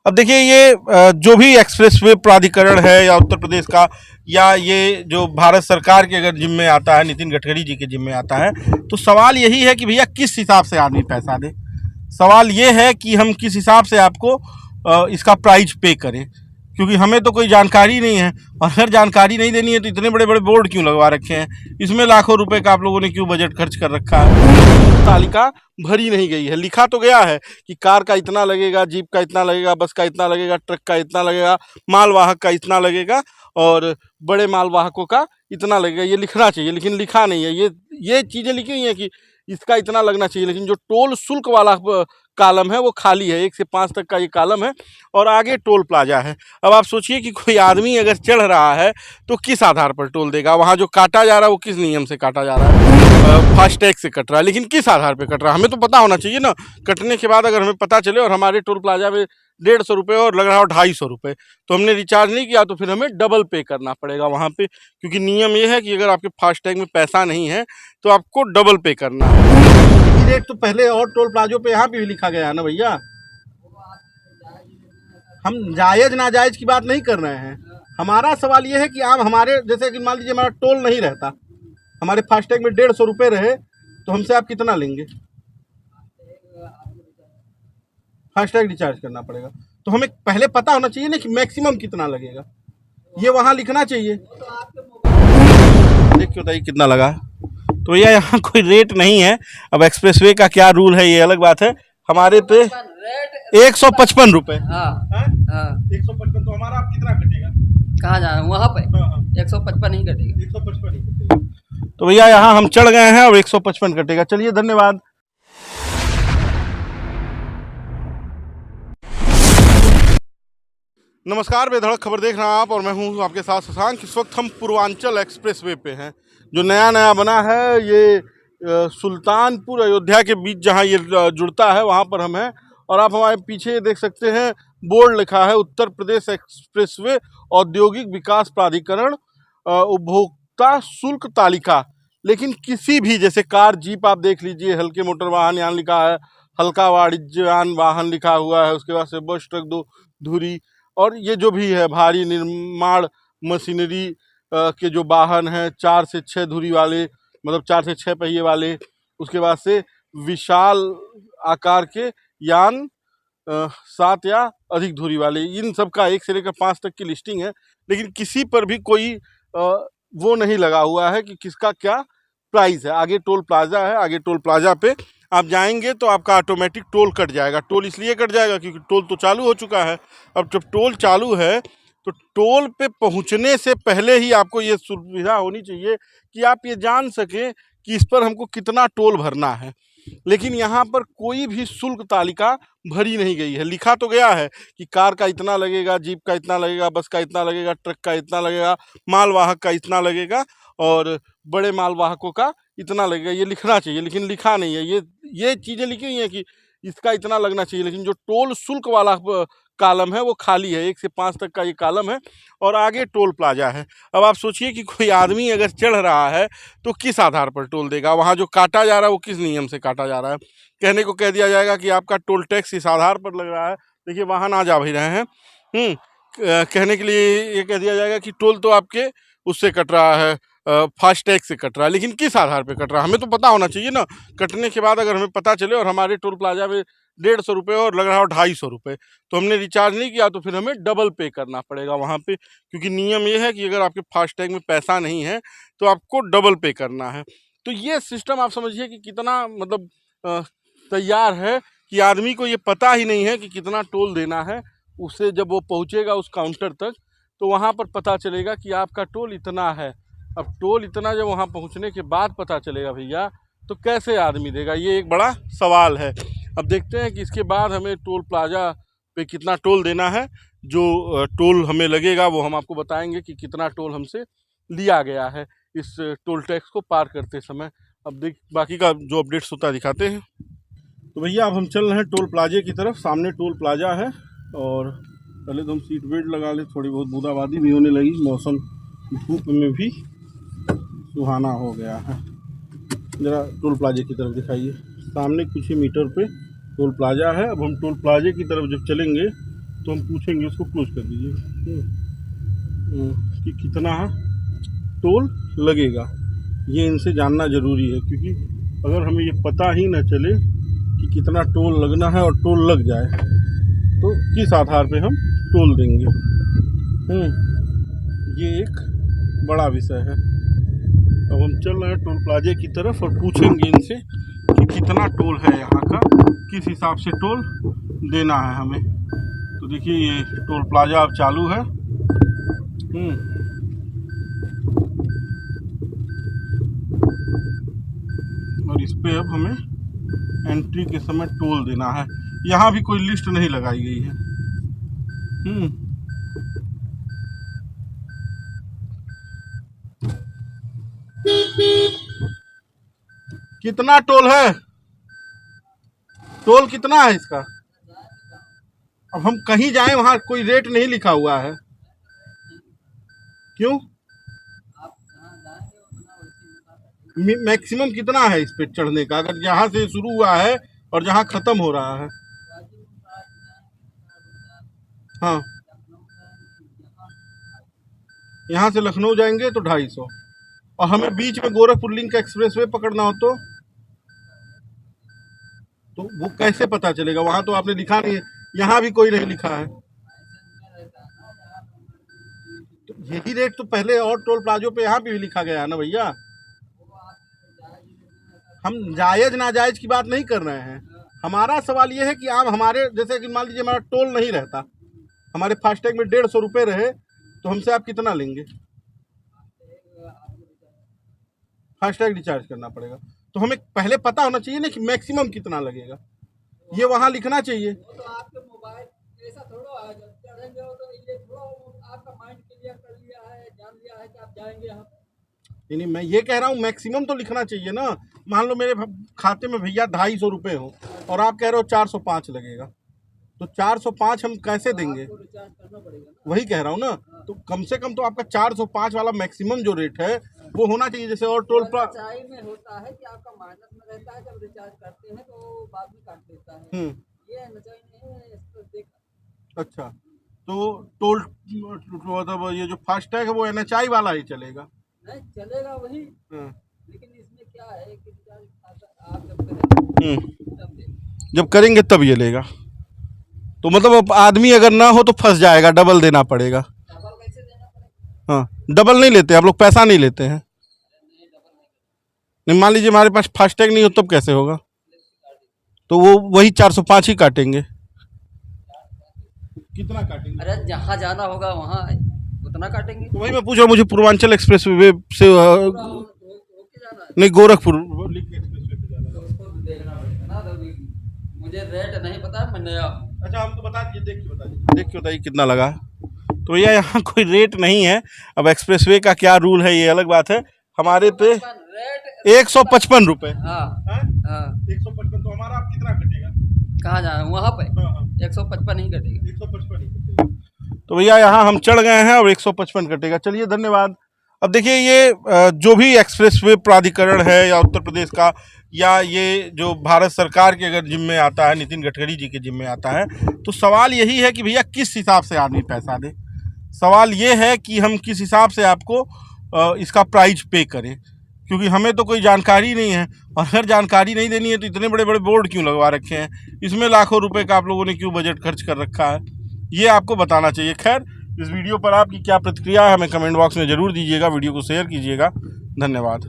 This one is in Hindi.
अब देखिए ये जो भी एक्सप्रेसवे प्राधिकरण है या उत्तर प्रदेश का या ये जो भारत सरकार के अगर जिम्मे आता है, नितिन गडकरी जी के जिम्मे आता है, तो सवाल यही है कि भैया किस हिसाब से आदमी पैसा दे। सवाल ये है कि हम किस हिसाब से आपको इसका प्राइस पे करें, क्योंकि हमें तो कोई जानकारी नहीं है। और अगर जानकारी नहीं देनी है तो इतने बड़े बड़े बोर्ड क्यों लगवा रखे हैं, इसमें लाखों रुपए का आप लोगों ने क्यों बजट खर्च कर रखा है। तालिका भरी नहीं गई है, लिखा तो गया है कि कार का इतना लगेगा, जीप का इतना लगेगा, बस का इतना लगेगा, ट्रक का इतना लगेगा, मालवाहक का इतना लगेगा और बड़े मालवाहकों का इतना लगेगा, ये लिखना चाहिए, लेकिन लिखा नहीं है। ये चीज़ें लिखी हुई हैं कि इसका इतना लगना चाहिए, लेकिन जो टोल शुल्क वाला कालम है वो खाली है। 1 से 5 तक का ये कालम है और आगे टोल प्लाजा है। अब आप सोचिए कि कोई आदमी अगर चढ़ रहा है तो किस आधार पर टोल देगा। वहाँ जो काटा जा रहा है वो किस नियम से काटा जा रहा है, फास्टैग से कट रहा है, लेकिन किस आधार पर कट रहा है हमें तो पता होना चाहिए ना। कटने के बाद अगर हमें पता चले और हमारे टोल प्लाजा में 150 रुपये और लग रहा हो 250 रुपये, तो हमने रिचार्ज नहीं किया तो फिर हमें डबल पे करना पड़ेगा वहाँ पे, क्योंकि नियम ये है कि अगर आपके फास्टैग में पैसा नहीं है तो आपको डबल पे करना है। यही रेट तो पहले और टोल प्लाजों पे यहाँ पे भी लिखा गया है ना भैया। हम जायज़ नाजायज़ की बात नहीं कर रहे हैं। हमारा सवाल ये है कि आप हमारे जैसे कि मान लीजिए हमारा टोल नहीं रहता, हमारे फास्टैग में 150 रुपये रहे तो हमसे आप कितना लेंगे। फास्टैग रिचार्ज करना पड़ेगा तो हमें पहले पता होना चाहिए ना कि मैक्सिमम कितना लगेगा, ये वहाँ लिखना चाहिए। देख के बताइए कितना लगा। तो भैया यहाँ कोई रेट नहीं है। अब एक्सप्रेसवे का क्या रूल है ये अलग बात है। हमारे पे 155 रुपये। हाँ हाँ 155 तो हमारा आप कितना कटेगा। कहाँ जा रहा हूँ वहाँ पे हाँ हाँ 155 ही कटेगा। 155 ही कटेगा। तो भैया यहाँ हम चढ़ गए हैं और 155 कटेगा। चलिए धन्यवाद। नमस्कार, बेधड़क खबर देख रहे हैं आप और मैं हूँ आपके साथ शशांक। इस वक्त हम पूर्वांचल एक्सप्रेसवे पे हैं जो नया बना है। ये सुल्तानपुर अयोध्या के बीच जहाँ ये जुड़ता है वहाँ पर हम हैं और आप हमारे पीछे देख सकते हैं बोर्ड लिखा है उत्तर प्रदेश एक्सप्रेसवे औद्योगिक विकास प्राधिकरण उपभोक्ता शुल्क तालिका। लेकिन किसी भी जैसे कार जीप आप देख लीजिए, हल्के मोटर वाहन यहाँ लिखा है, हल्का वाणिज्ययान वाहन लिखा हुआ है, उसके बाद से बस ट्रक दो धुरी और ये जो भी है भारी निर्माण मशीनरी के जो वाहन हैं 4 से 6 धुरी वाले, मतलब 4 से 6 पहिए वाले, उसके बाद से विशाल आकार के यान 7 या अधिक धुरी वाले, इन सब का 1 से लेकर 5 तक की लिस्टिंग है। लेकिन किसी पर भी कोई वो नहीं लगा हुआ है कि किसका क्या प्राइस है। आगे टोल प्लाजा है, आगे टोल प्लाजा पे आप जाएंगे तो आपका ऑटोमेटिक टोल कट जाएगा। टोल इसलिए कट जाएगा क्योंकि टोल तो चालू हो चुका है। अब जब टोल चालू है तो टोल पे पहुंचने से पहले ही आपको ये सुविधा होनी चाहिए कि आप ये जान सकें कि इस पर हमको कितना टोल भरना है। लेकिन यहाँ पर कोई भी शुल्क तालिका भरी नहीं गई है। लिखा तो गया है कि कार का इतना लगेगा, जीप का इतना लगेगा, बस का इतना लगेगा, ट्रक का इतना लगेगा, मालवाहक का इतना लगेगा और बड़े मालवाहकों का इतना लगेगा, ये लिखना चाहिए, लेकिन लिखा नहीं है। ये चीज़ें लिखी हुई हैं कि इसका इतना लगना चाहिए, लेकिन जो टोल शुल्क वाला कालम है वो खाली है। 1 से 5 तक का ये कालम है और आगे टोल प्लाजा है। अब आप सोचिए कि कोई आदमी अगर चढ़ रहा है तो किस आधार पर टोल देगा। वहाँ जो काटा जा रहा है वो किस नियम से काटा जा रहा है। कहने को कह दिया जाएगा कि आपका टोल टैक्स इस आधार पर लग रहा है। देखिए वाहन आ जा भी रहे हैं। कहने के लिए ये कह दिया जाएगा कि टोल तो आपके उससे कट रहा है, फास्टैग से कट रहा है, लेकिन किस आधार पे कट रहा है हमें तो पता होना चाहिए ना। कटने के बाद अगर हमें पता चले और हमारे टोल प्लाजा में 150 रुपये और लग रहा हो 250 रुपये, तो हमने रिचार्ज नहीं किया तो फिर हमें डबल पे करना पड़ेगा वहाँ पे, क्योंकि नियम ये है कि अगर आपके फास्टैग में पैसा नहीं है तो आपको डबल पे करना है। तो ये सिस्टम आप समझिए कि कितना मतलब तैयार है कि आदमी को ये पता ही नहीं है कि कितना टोल देना है। उससे जब वो पहुँचेगा उस काउंटर तक तो वहाँ पर पता चलेगा कि आपका टोल इतना है। अब टोल इतना जब वहाँ पहुँचने के बाद पता चलेगा भैया, तो कैसे आदमी देगा, ये एक बड़ा सवाल है। अब देखते हैं कि इसके बाद हमें टोल प्लाजा पे कितना टोल देना है। जो टोल हमें लगेगा वो हम आपको बताएंगे कि कितना टोल हमसे लिया गया है इस टोल टैक्स को पार करते समय। अब बाकी का जो अपडेट्स होता है दिखाते हैं। तो भैया अब हम चल रहे हैं टोल प्लाजे की तरफ। सामने टोल प्लाजा है और पहले तो हम सीट बेल्ट लगा ले, थोड़ी बहुत बूंदाबांदी भी होने लगी, मौसम धूप में भी सुहाना हो गया है। ज़रा टोल प्लाजे की तरफ दिखाइए। सामने कुछ ही मीटर पे टोल प्लाजा है। अब हम टोल प्लाजे की तरफ जब चलेंगे तो हम पूछेंगे, उसको क्लोज कर दीजिए। कि कितना टोल लगेगा, ये इनसे जानना ज़रूरी है, क्योंकि अगर हमें ये पता ही न चले कि कितना टोल लगना है और टोल लग जाए तो किस आधार पे हम टोल देंगे। ये एक बड़ा विषय है। अब हम चल रहे हैं टोल प्लाजे की तरफ और पूछेंगे इनसे कि कितना टोल है यहाँ का, किस हिसाब से टोल देना है हमें। तो देखिए ये टोल प्लाजा अब चालू है। और इस पे अब हमें एंट्री के समय टोल देना है। यहाँ भी कोई लिस्ट नहीं लगाई गई है। कितना टोल है? टोल कितना है इसका? अब हम कहीं जाएं वहाँ कोई रेट नहीं लिखा हुआ है, क्यों? मैक्सिमम कितना है इस पे चढ़ने का, अगर यहाँ से शुरू हुआ है और जहाँ ख़त्म हो रहा है? हाँ, यहाँ से लखनऊ जाएंगे तो 250, और हमें बीच में गोरखपुर लिंक एक्सप्रेस वे पकड़ना हो तो वो कैसे पता चलेगा? वहाँ तो आपने लिखा नहीं है, यहाँ भी कोई नहीं लिखा है। तो यही रेट तो पहले और टोल प्लाजों पे यहाँ पे भी लिखा गया है ना भैया। हम जायज़ नाजायज़ की बात नहीं कर रहे हैं। हमारा सवाल ये है कि आप हमारे जैसे कि मान लीजिए हमारा टोल नहीं रहता, हमारे फास्टैग में 150 रुपये रहे तो हमसे आप कितना लेंगे? फास्टैग रिचार्ज करना पड़ेगा। तो हमें पहले पता होना चाहिए ना कि मैक्सिमम कितना लगेगा, ये वहाँ लिखना चाहिए। तो आपके मोबाइल ऐसा थोड़ा है, जब चढ़ेंगे हो तो ये थोड़ा आपका माइंड क्लियर कर लिया है, जान लिया है कि आप जाएंगे यहाँ पे। नहीं, मैं ये कह रहा हूँ मैक्सिमम तो लिखना चाहिए ना। मान लो मेरे खाते में भैया 250 रुपये हो और आप कह रहे हो 405 लगेगा, तो 405 हम कैसे देंगे? रिचार्ज करना पड़ेगा, वही कह रहा हूँ ना। तो कम से कम तो आपका 405 वाला मैक्सिमम जो रेट है वो होना चाहिए। जैसे और टोल सच्चाई में होता है कि आपका माइनस में रहता है, जब रिचार्ज करते हैं तो बाद में काट देता है। ये नचाई नहीं है, इसको देखा। अच्छा, तो टोल मतलब ये जो फास्टैग है वो NHI वाला ही चलेगा? नहीं चलेगा वही, लेकिन इसमें क्या है कि रिचार्ज आप जब करेंगे तब देंगे। जब करेंगे तब ये लेगा। तो मतलब आदमी अगर ना हो तो फंस जाएगा, डबल देना पड़ेगा। डबल कैसे देना पड़ेगा? हाँ, डबल नहीं लेते आप लोग, पैसा नहीं लेते हैं? नहीं, मान लीजिए हमारे पास फास्टैग नहीं हो तब कैसे होगा? तो वो वही 405 ही काटेंगे। कितना काटेंगे? अरे जहाँ जाना होगा वहाँ उतना काटेंगे। तो वही मैं पूछ रहा हूँ, मुझे पूर्वांचल एक्सप्रेस वे से होके जाना है नहीं, गोरखपुर लिंक एक्सप्रेस वे पे जाना है। तो उसको देखना पड़ेगा ना, तो मुझे रेट नहीं पता है, मैं नया। अच्छा, हम तो बता दीजिए, देख के बताइए कितना लगा। तो भैया यहाँ कोई रेट नहीं है। अब एक्सप्रेसवे का क्या रूल है ये अलग बात है। हमारे पे रेट 155 रुपये। हाँ हाँ, हाँ। 155 तो हमारा आप कितना कटेगा? कहाँ जाना है वहाँ पे? हाँ, 155 ही कटेगा। 155 ही कटेगा। तो भैया यहाँ हम चढ़ गए हैं और 155 कटेगा। चलिए, धन्यवाद। अब देखिए ये जो भी एक्सप्रेसवे प्राधिकरण है या उत्तर प्रदेश का, या ये जो भारत सरकार के अगर जिम्मे आता है, नितिन गडकरी जी के जिम्मे आता है, तो सवाल यही है कि भैया किस हिसाब से आदमी पैसा दे। सवाल ये है कि हम किस हिसाब से आपको इसका प्राइस पे करें, क्योंकि हमें तो कोई जानकारी नहीं है। और अगर जानकारी नहीं देनी है तो इतने बड़े बड़े बोर्ड क्यों लगवा रखे हैं? इसमें लाखों रुपए का आप लोगों ने क्यों बजट खर्च कर रखा है, ये आपको बताना चाहिए। खैर, इस वीडियो पर आपकी क्या प्रतिक्रिया है हमें कमेंट बॉक्स में ज़रूर दीजिएगा, वीडियो को शेयर कीजिएगा। धन्यवाद।